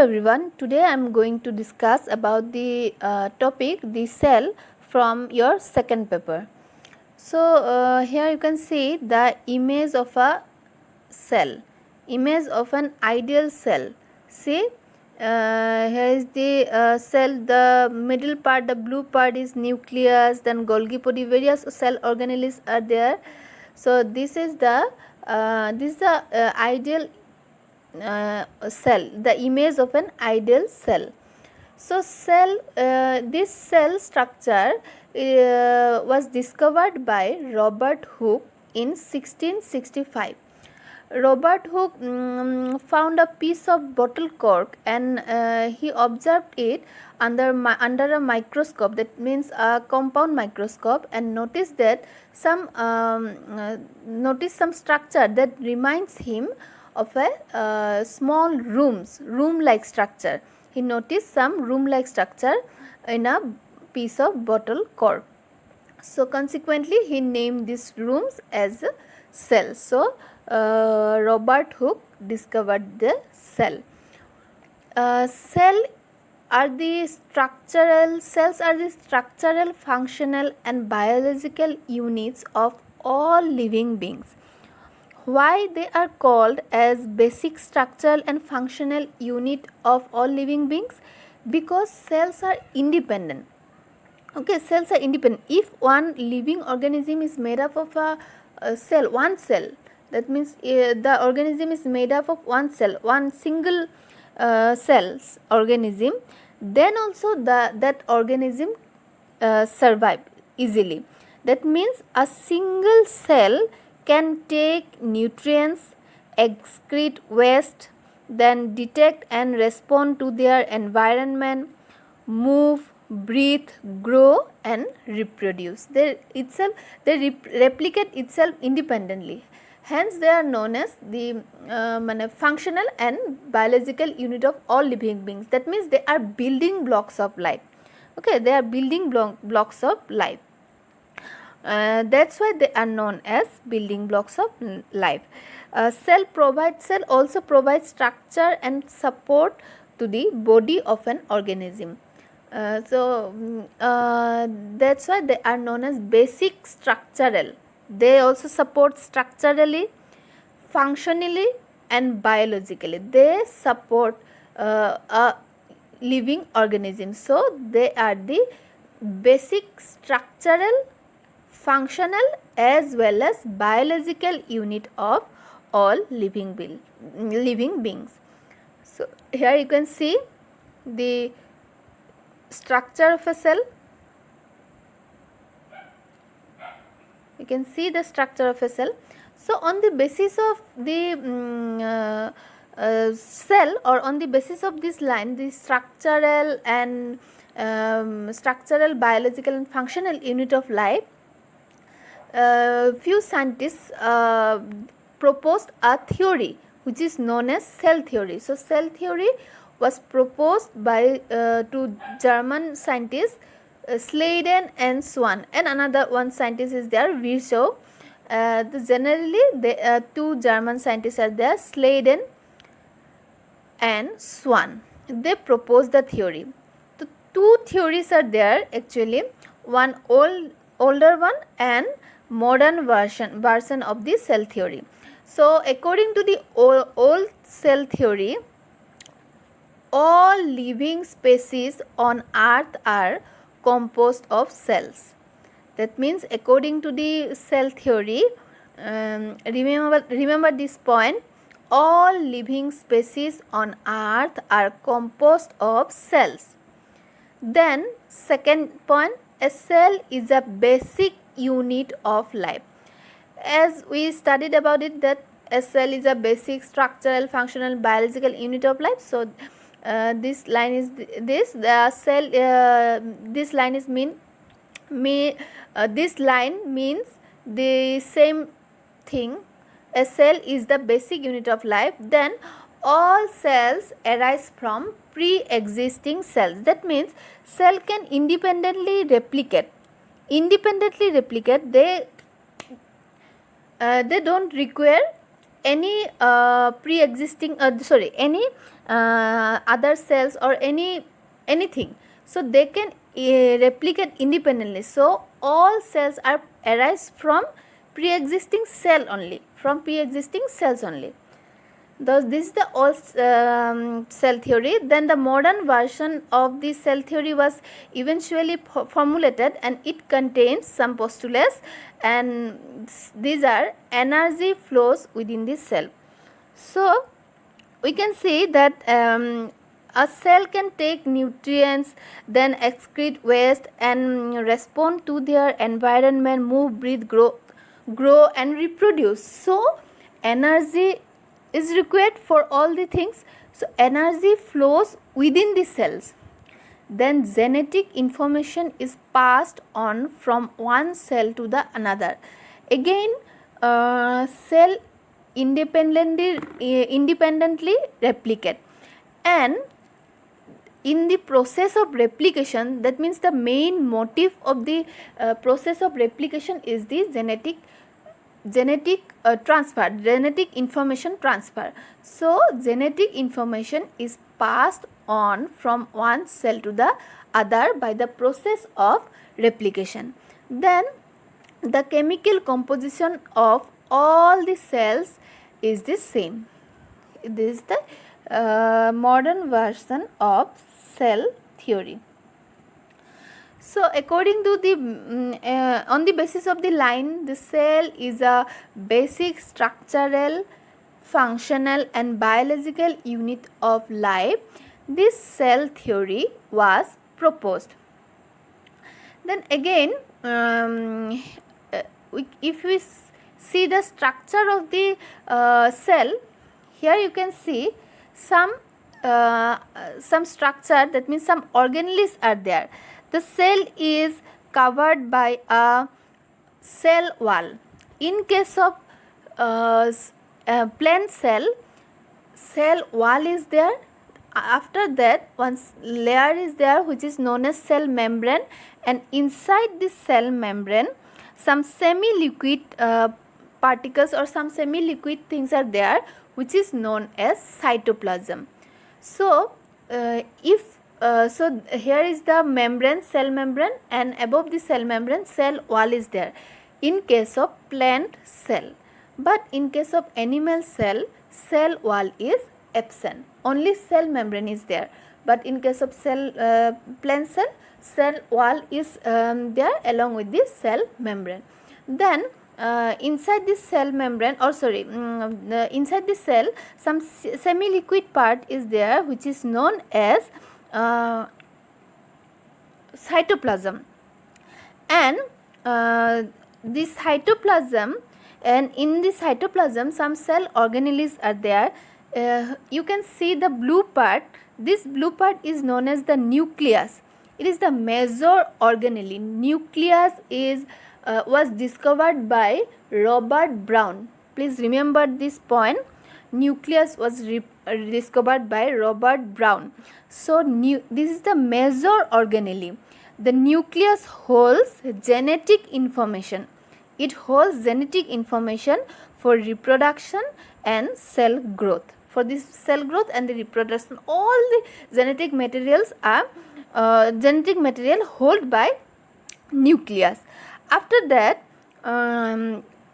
Hello everyone, today I am going to discuss about the topic the cell from your second paper. So here you can see the image of a cell, image of an ideal cell. See here is the cell, the middle part, the blue part is nucleus, then Golgi body, various cell organelles are there. So this is the ideal cell, the image of an ideal cell. So this cell structure was discovered by Robert Hooke in 1665. Robert Hooke found a piece of bottle cork and he observed it under a microscope, that means a compound microscope, and noticed that some structure that reminds him of a small room-like structure. He noticed some room-like structure in a piece of bottle cork. So consequently, he named these rooms as cells. So Robert Hooke discovered the cell. Cells are the structural, functional and biological units of all living beings. Why they are called as basic structural and functional unit of all living beings? Because cells are independent. Okay, cells are independent. If one living organism is made up of a cell, one cell, that means the organism is made up of one cell, one single cells organism, then also that organism survive easily. That means a single cell can take nutrients, excrete waste, then detect and respond to their environment, move, breathe, grow and reproduce. They replicate itself independently. Hence they are known as the functional and biological unit of all living beings. That means they are building blocks of life. Okay, they are building blocks of life. That's why they are known as building blocks of life. Cell also provides structure and support to the body of an organism. That's why they are known as basic structural. They also support structurally, functionally and biologically. They support a living organism. So they are the basic structural, functional as well as biological unit of all living beings. So here you can see the structure of a cell. You can see the structure of a cell. So on the basis of the cell, or on the basis of this line, the structural and structural, biological and functional unit of life, few scientists proposed a theory which is known as cell theory. So cell theory was proposed by two German scientists, Sladen and Swan, and another one scientist is there, Virchow. Generally the two German scientists are there, Sladen and Swan. They proposed the theory. The two theories are there actually, one older one and modern version of the cell theory. So according to the old cell theory, all living species on earth are composed of cells. That means according to the cell theory, remember this point, all living species on earth are composed of cells. Then second point, a cell is a basic unit of life. As we studied about it, that a cell is a basic structural, functional, biological unit of life. So this line is this line is this line means the same thing. A cell is the basic unit of life. Then all cells arise from pre-existing cells. That means cell can independently replicate. They don't require any pre-existing any other cells or anything, so they can replicate independently. So all cells are arise from pre-existing cells only. Thus, this is the old cell theory. Then the modern version of the cell theory was eventually formulated, and it contains some postulates, and these are energy flows within the cell. So we can see that a cell can take nutrients, then excrete waste and respond to their environment, move, breathe, grow and reproduce. So energy is required for all the things. So energy flows within the cells. Then genetic information is passed on from one cell to the another. Again, cell independently replicate, and in the process of replication, that means the main motive of the process of replication is the genetic transfer, genetic information transfer. So genetic information is passed on from one cell to the other by the process of replication. Then the chemical composition of all the cells is the same. This is the modern version of cell theory. So according to the on the basis of the line, the cell is a basic structural, functional and biological unit of life. This cell theory was proposed. Then again, if we see the structure of the cell, here you can see some structure, that means some organelles are there. The cell is covered by a cell wall. In case of plant cell wall is there. After that, one layer is there which is known as cell membrane, and inside this cell membrane some semi-liquid particles or some semi-liquid things are there which is known as cytoplasm. So so here is the membrane, cell membrane, and above the cell membrane cell wall is there in case of plant cell. But in case of animal cell, cell wall is absent, only cell membrane is there. But in case of plant cell wall is there along with the cell membrane. Then inside this cell membrane, inside the cell some semi-liquid part is there which is known as cytoplasm. And this cytoplasm, and in this cytoplasm some cell organelles are there. You can see the blue part. This blue part is known as the nucleus. It is the major organelle. Nucleus is was discovered by Robert Brown. Please remember this point. Nucleus was discovered by Robert Brown. So this is the major organelle. The nucleus holds genetic information. It holds genetic information for reproduction and cell growth. For this cell growth and the reproduction, all the genetic materials are genetic material held by nucleus. After that,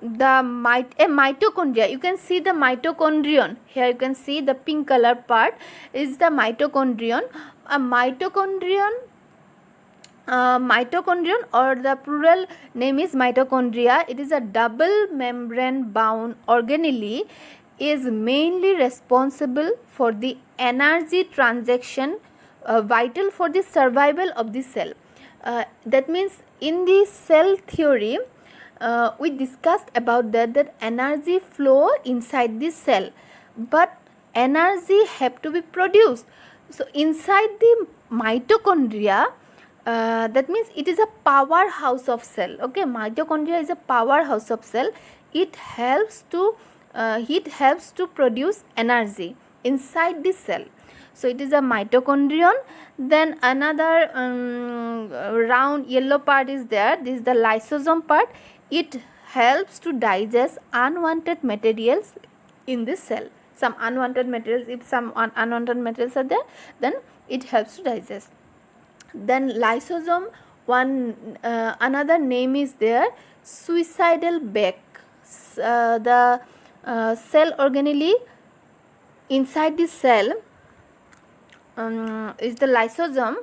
mitochondria, you can see the mitochondrion. Here you can see the pink color part is the mitochondrion. A mitochondrion or the plural name is mitochondria. It is a double membrane bound organelle, is mainly responsible for the energy transaction vital for the survival of the cell. That means in the cell theory we discussed about that energy flow inside the cell, but energy have to be produced. So inside the mitochondria, that means it is a powerhouse of cell. Okay, mitochondria is a powerhouse of cell. It helps to produce energy inside the cell. So it is a mitochondrion. Then another round yellow part is there. This is the lysosome part. It helps to digest unwanted materials in this cell. Some unwanted materials, if some unwanted materials are there, then it helps to digest. Then lysosome, another name is there, suicidal bag. The cell organelle inside the cell is the lysosome,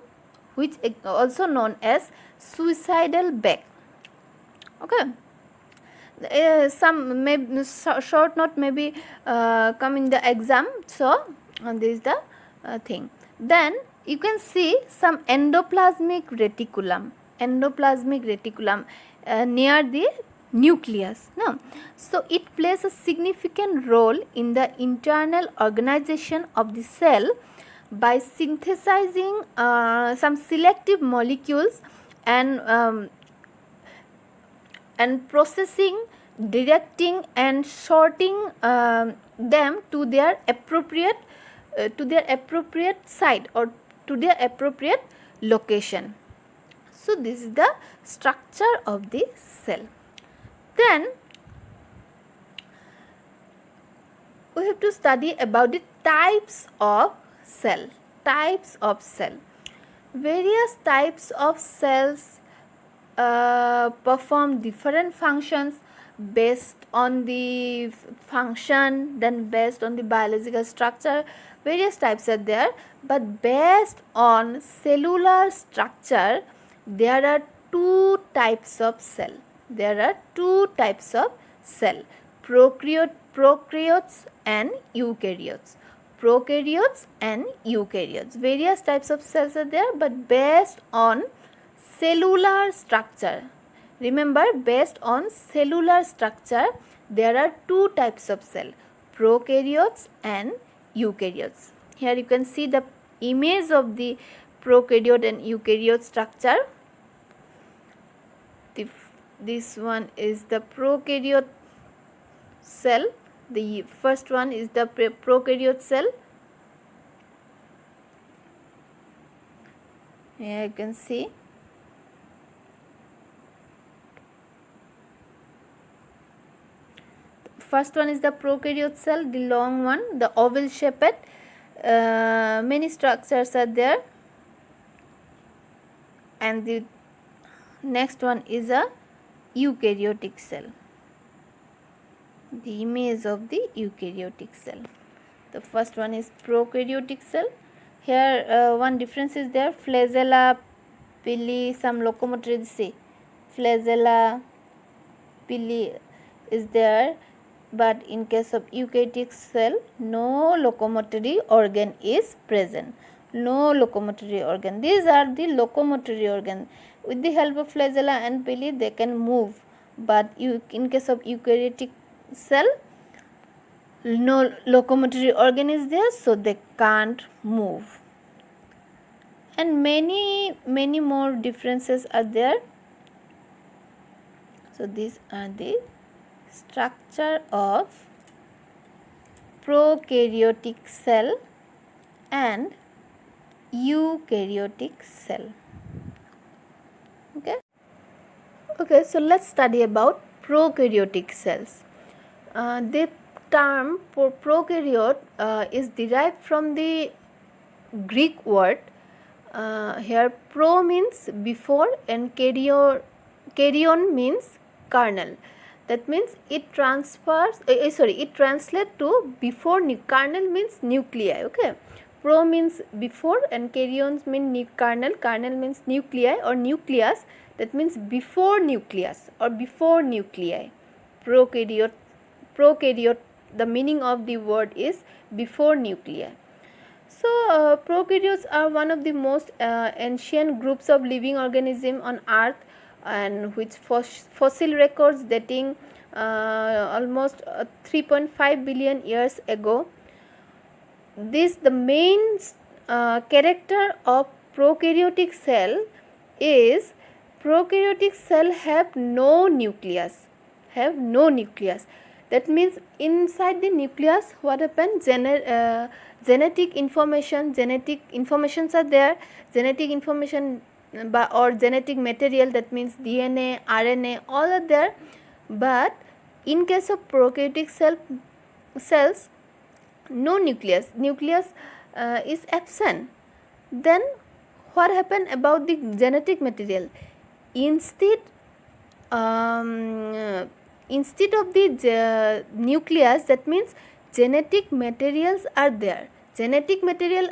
which is also known as suicidal bag. Okay. Some may short note maybe come in the exam. So this is the thing. Then you can see some endoplasmic reticulum near the nucleus. No? So it plays a significant role in the internal organization of the cell by synthesizing some selective molecules and processing, directing and sorting them to their appropriate site or to their appropriate location. So this is the structure of the cell. Then we have to study about the types of cell. Various types of cells perform different functions based on the function, then based on the biological structure. Various types are there, but based on cellular structure, there are two types of cell. Prokaryotes and eukaryotes. Various types of cells are there, but based on cellular structure. Remember, based on cellular structure, there are two types of cell, prokaryotes and eukaryotes. Here you can see the image of the prokaryote and eukaryote structure. This one is the prokaryote cell. The first one is the prokaryote cell. Here you can see. First one is the prokaryote cell, the long one, the oval shaped. Many structures are there. And the next one is a eukaryotic cell. The image of the eukaryotic cell. The first one is prokaryotic cell. Here one difference is there, flagella, pili, some locomotory, see, flagella, pili is there, but in case of eukaryotic cell, no locomotory organ is present. No locomotory organ. These are the locomotory organ. With the help of flagella and pili, they can move, but in case of eukaryotic cell, no locomotory organ is there, so they can't move. And many more differences are there. So these are the structure of prokaryotic cell and eukaryotic cell. Okay, so let's study about prokaryotic cells. The term for prokaryote is derived from the Greek word. Here pro means before and karyon means kernel. That means it it translates to before. Kernel means nuclei. Okay, pro means before and karyons mean kernel. Kernel means nuclei or nucleus. That means before nucleus or before nuclei. Prokaryote. The meaning of the word is before nuclei. So prokaryotes are one of the most ancient groups of living organism on earth, and which fossil records dating almost 3.5 billion years ago. The main character of prokaryotic cell is prokaryotic cell have no nucleus. That means inside the nucleus, what happens? Genetic informations are there. Genetic information or genetic material, that means DNA, RNA, all are there. But in case of prokaryotic cell, cells, no nucleus, is absent. Then what happened about the genetic material? Instead instead of the nucleus, that means genetic materials are there. Genetic material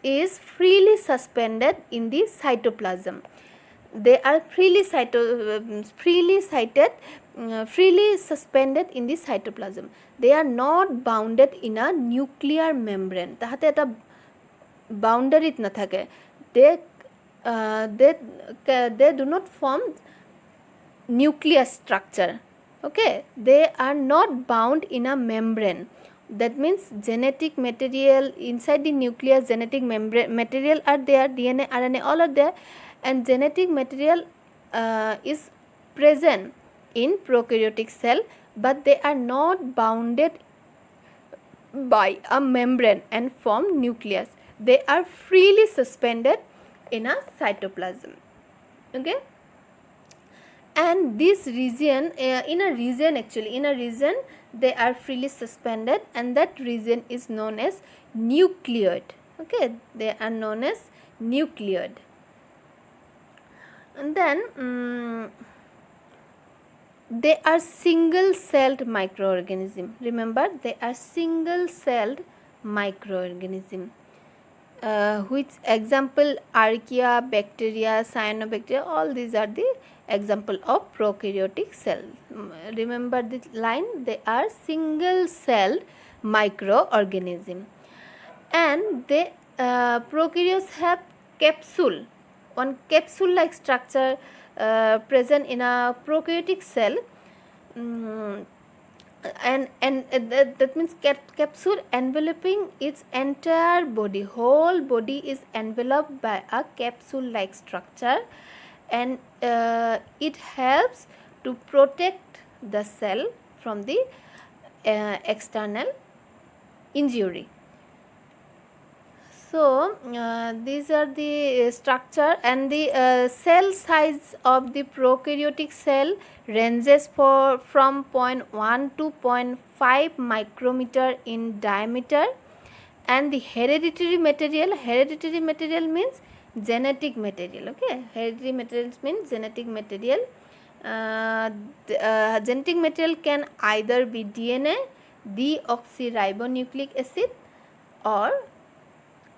is freely suspended in the cytoplasm. They are freely suspended in the cytoplasm. They are not bounded in a nuclear membrane. তাহাতে এটা boundary নাথাকে. They do not form nucleus structure. Okay, they are not bound in a membrane. That means genetic material inside the nucleus, genetic material are there, DNA, RNA, all are there, and genetic material is present in prokaryotic cell, but they are not bounded by a membrane and form nucleus. They are freely suspended in a cytoplasm. Okay, and this region, in a region they are freely suspended, and that region is known as nucleoid. Okay, they are known as nucleoid. And then they are single celled microorganism. Remember, they are single celled microorganism. Which example? Archaea, bacteria, cyanobacteria, all these are the example of prokaryotic cell. Remember the line, they are single celled microorganism. And they prokaryotes have capsule, one capsule like structure present in a prokaryotic cell. And that means capsule enveloping its entire body. Whole body is enveloped by a capsule like structure, and it helps to protect the cell from the external injury. So these are the structure, and the cell size of the prokaryotic cell ranges from 0.1 to 0.5 micrometer in diameter. And the hereditary material means genetic material. Okay, hereditary materials means genetic material. Genetic material can either be DNA, deoxyribonucleic acid, or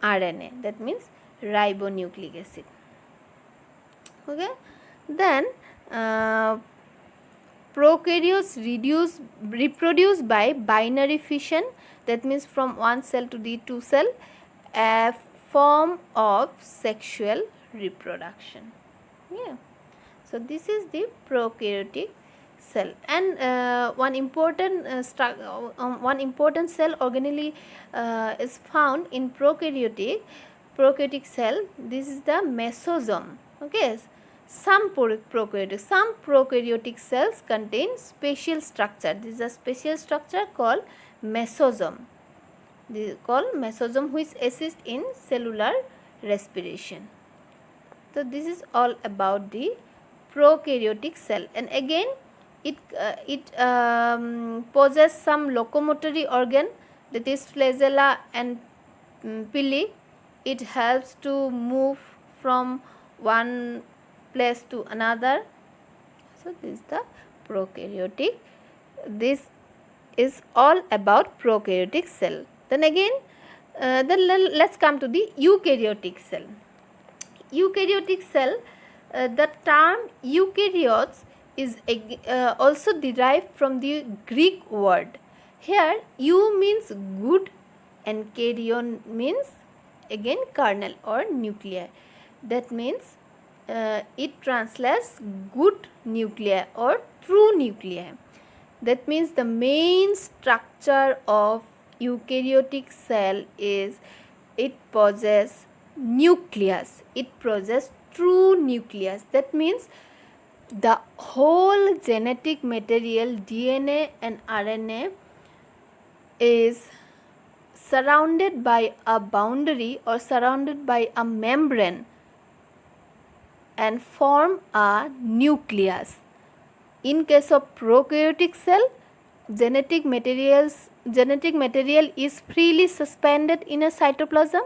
RNA, that means ribonucleic acid. Okay, then prokaryotes reproduce by binary fission, that means from one cell to the two cell, a form of sexual reproduction. Yeah, so this is the prokaryotic cell. And one important cell organelle is found in prokaryotic cell. This is the mesosome. Okay, some prokaryotic cells contain special structure. This is a special structure called mesosome. This is called mesosome, which assists in cellular respiration. So this is all about the prokaryotic cell. And again, it possesses some locomotory organ, that is flagella and pili. It helps to move from one place to another. So this is the prokaryotic. This is all about prokaryotic cell. Then again, let's come to the eukaryotic cell. Eukaryotic cell, the term eukaryotes is also derived from the Greek word. Here eu means good and karyon means again kernel or nuclei. That means it translates good nuclei or true nuclei. That means the main structure of eukaryotic cell is it possesses nucleus. It possesses true nucleus. That means the whole genetic material, DNA and RNA, is surrounded by a boundary or surrounded by a membrane and form a nucleus. In case of prokaryotic cell, genetic materials genetic material is freely suspended in a cytoplasm,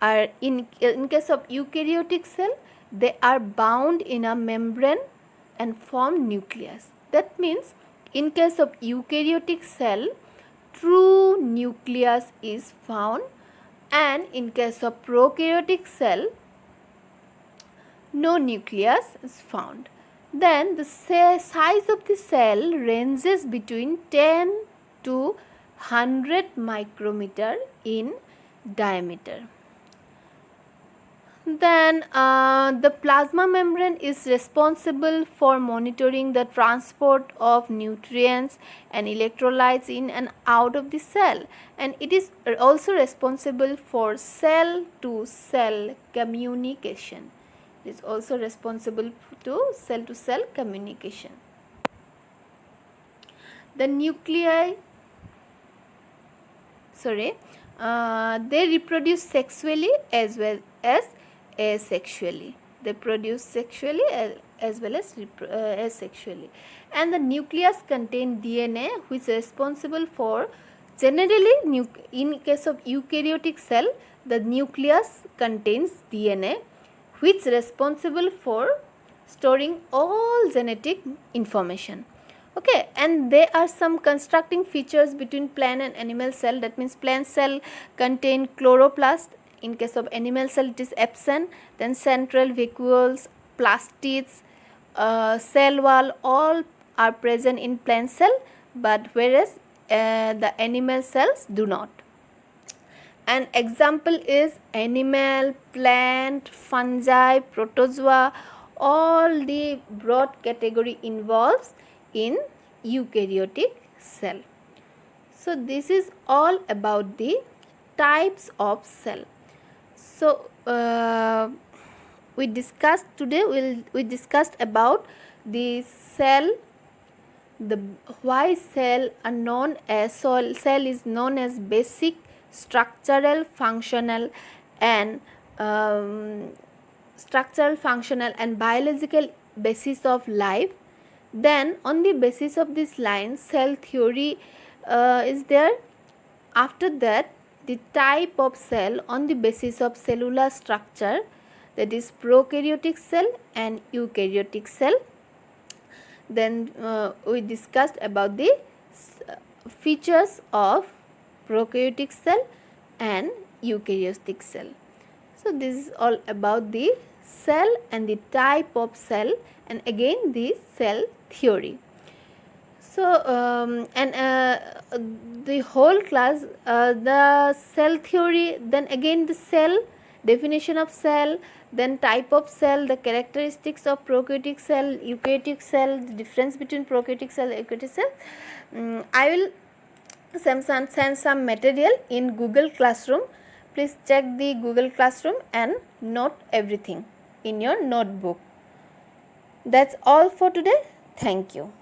or in case of eukaryotic cell, they are bound in a membrane and form nucleus. That means in case of eukaryotic cell, true nucleus is found, and in case of prokaryotic cell, no nucleus is found. Then the size of the cell ranges between 10 to 100 micrometer in diameter. Then the plasma membrane is responsible for monitoring the transport of nutrients and electrolytes in and out of the cell, and it is also responsible for cell to cell communication. It is also responsible to cell communication. The nuclei, they reproduce sexually as well as asexually. They produce sexually as well as asexually. And the nucleus contain DNA, which is responsible for, generally in case of eukaryotic cell, the nucleus contains DNA, which is responsible for storing all genetic information. Okay, and there are some constructing features between plant and animal cell. That means plant cell contain chloroplast. In case of animal cell, it is absent. Then central vacuoles, plastids, cell wall, all are present in plant cell, but whereas the animal cells do not. An example is animal, plant, fungi, protozoa. All the broad category involves in eukaryotic cell. So this is all about the types of cell. So we discussed today, we discussed about the cell, why cell are known as, cell is known as basic structural, functional and biological basis of life. Then on the basis of this line, cell theory is there. After that, the type of cell on the basis of cellular structure, that is prokaryotic cell and eukaryotic cell. Then we discussed about the features of prokaryotic cell and eukaryotic cell. So this is all about the cell and the type of cell, and again the cell theory. So the whole class, the cell theory, then again the cell, definition of cell, then type of cell, the characteristics of prokaryotic cell, eukaryotic cell, the difference between prokaryotic cell and eukaryotic cell. I will send some material in Google Classroom. Please check the Google Classroom and note everything in your notebook. That's all for today. Thank you.